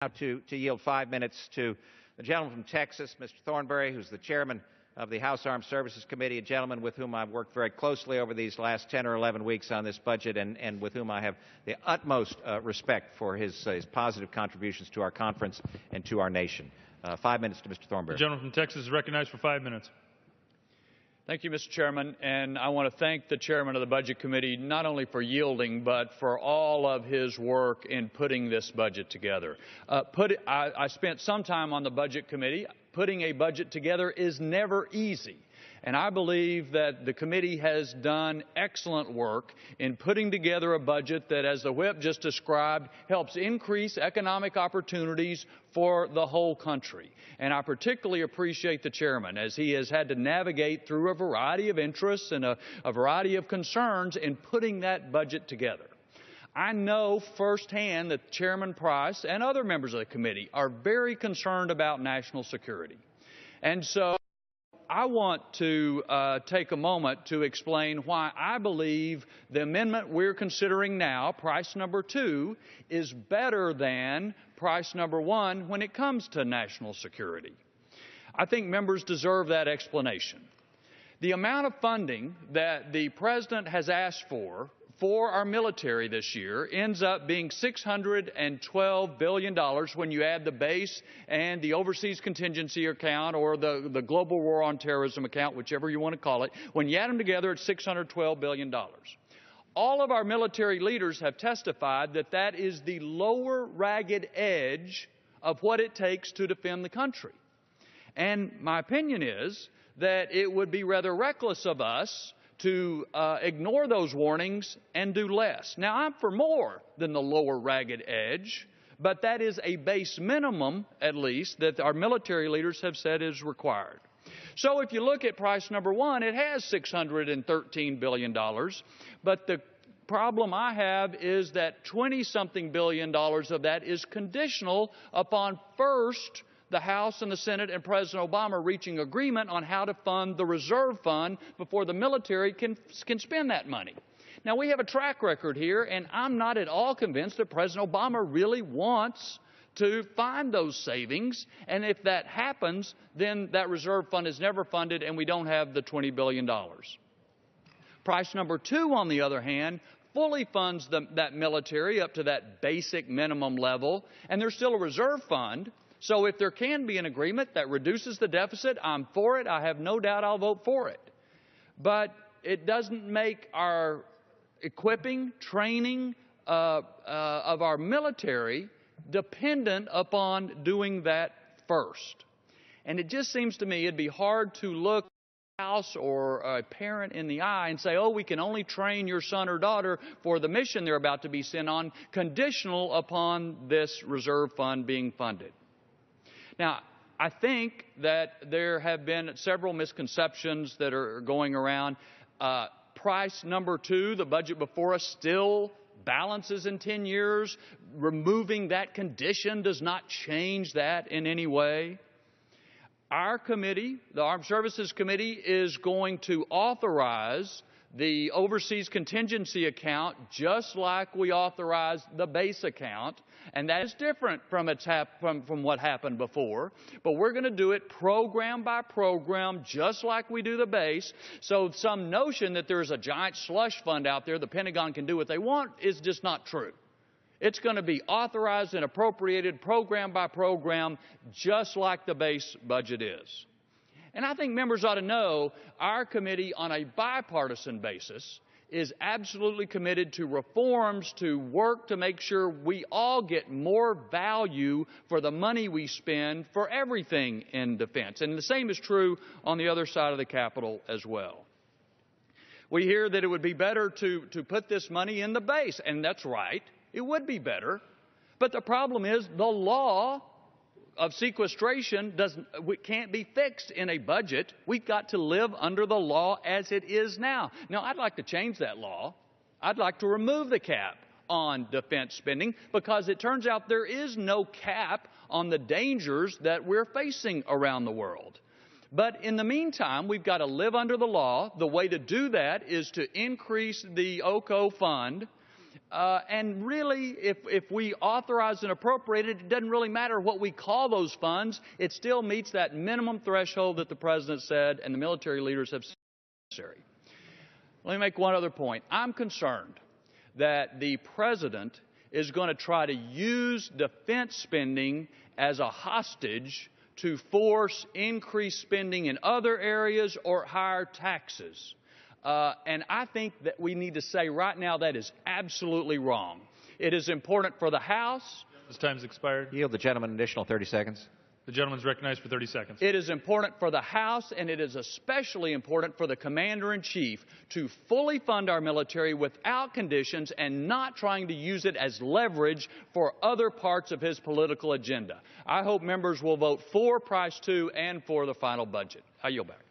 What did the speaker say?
Now to yield 5 minutes to the gentleman from Texas, Mr. Thornberry, who's the chairman of the House Armed Services Committee, a gentleman with whom I've worked very closely over these last 10 or 11 weeks on this budget, and with whom I have the utmost respect for his positive contributions to our conference and to our nation. 5 minutes to Mr. Thornberry. The gentleman from Texas is recognized for 5 minutes. Thank you, Mr. Chairman, and I want to thank the chairman of the Budget Committee not only for yielding, but for all of his work in putting this budget together. I spent some time on the Budget Committee. Putting a budget together is never easy. And I believe that the committee has done excellent work in putting together a budget that, as the whip just described, helps increase economic opportunities for the whole country. And I particularly appreciate the chairman, as he has had to navigate through a variety of interests and a variety of concerns in putting that budget together. I know firsthand that Chairman Price and other members of the committee are very concerned about national security. And so I want to take a moment to explain why I believe the amendment we're considering now, price number 2, is better than price number 1 when it comes to national security. I think members deserve that explanation. The amount of funding that the President has asked for our military this year ends up being $612 billion when you add the base and the overseas contingency account, or the global war on terrorism account, whichever you want to call it. When you add them together, it's $612 billion. All of our military leaders have testified that that is the lower ragged edge of what it takes to defend the country. And my opinion is that it would be rather reckless of us to ignore those warnings and do less. Now, I'm for more than the lower ragged edge, but that is a base minimum, at least, that our military leaders have said is required. So if you look at price number 1, it has $613 billion, but the problem I have is that 20-something billion dollars of that is conditional upon first the House and the Senate and President Obama reaching agreement on how to fund the reserve fund before the military can spend that money. Now, we have a track record here, and I'm not at all convinced that President Obama really wants to find those savings. And if that happens, then that reserve fund is never funded and we don't have the $20 billion. Price number 2, on the other hand, fully funds that military up to that basic minimum level, and there's still a reserve fund. So if there can be an agreement that reduces the deficit, I'm for it. I have no doubt I'll vote for it. But it doesn't make our equipping, training of our military dependent upon doing that first. And it just seems to me it'd be hard to look a spouse or a parent in the eye and say, oh, we can only train your son or daughter for the mission they're about to be sent on, conditional upon this reserve fund being funded. Now, I think that there have been several misconceptions that are going around. Price number 2, the budget before us, still balances in 10 years. Removing that condition does not change that in any way. Our committee, the Armed Services Committee, is going to authorize the overseas contingency account just like we authorized the base account, and that is different from what happened before. But we're going to do it program by program just like we do the base. So some notion that there's a giant slush fund out there the Pentagon can do what they want is just not true. It's going to be authorized and appropriated program by program just like the base budget is. And I think members ought to know our committee, on a bipartisan basis, is absolutely committed to reforms to work to make sure we all get more value for the money we spend for everything in defense. And the same is true on the other side of the Capitol as well. We hear that it would be better to put this money in the base, and that's right. It would be better. But the problem is the law of sequestration can't be fixed in a budget. We've got to live under the law as it is now. Now, I'd like to change that law. I'd like to remove the cap on defense spending, because it turns out there is no cap on the dangers that we're facing around the world. But in the meantime, we've got to live under the law. The way to do that is to increase the OCO fund And really, if we authorize and appropriate it, it doesn't really matter what we call those funds. It still meets that minimum threshold that the President said and the military leaders have said is necessary. Let me make one other point. I'm concerned that the President is going to try to use defense spending as a hostage to force increased spending in other areas or higher taxes. And I think that we need to say right now that is absolutely wrong. It is important for the House. His time's expired. Yield the gentleman an additional 30 seconds. The gentleman's recognized for 30 seconds. It is important for the House, and it is especially important for the Commander-in-Chief to fully fund our military without conditions and not trying to use it as leverage for other parts of his political agenda. I hope members will vote for Price 2 and for the final budget. I yield back.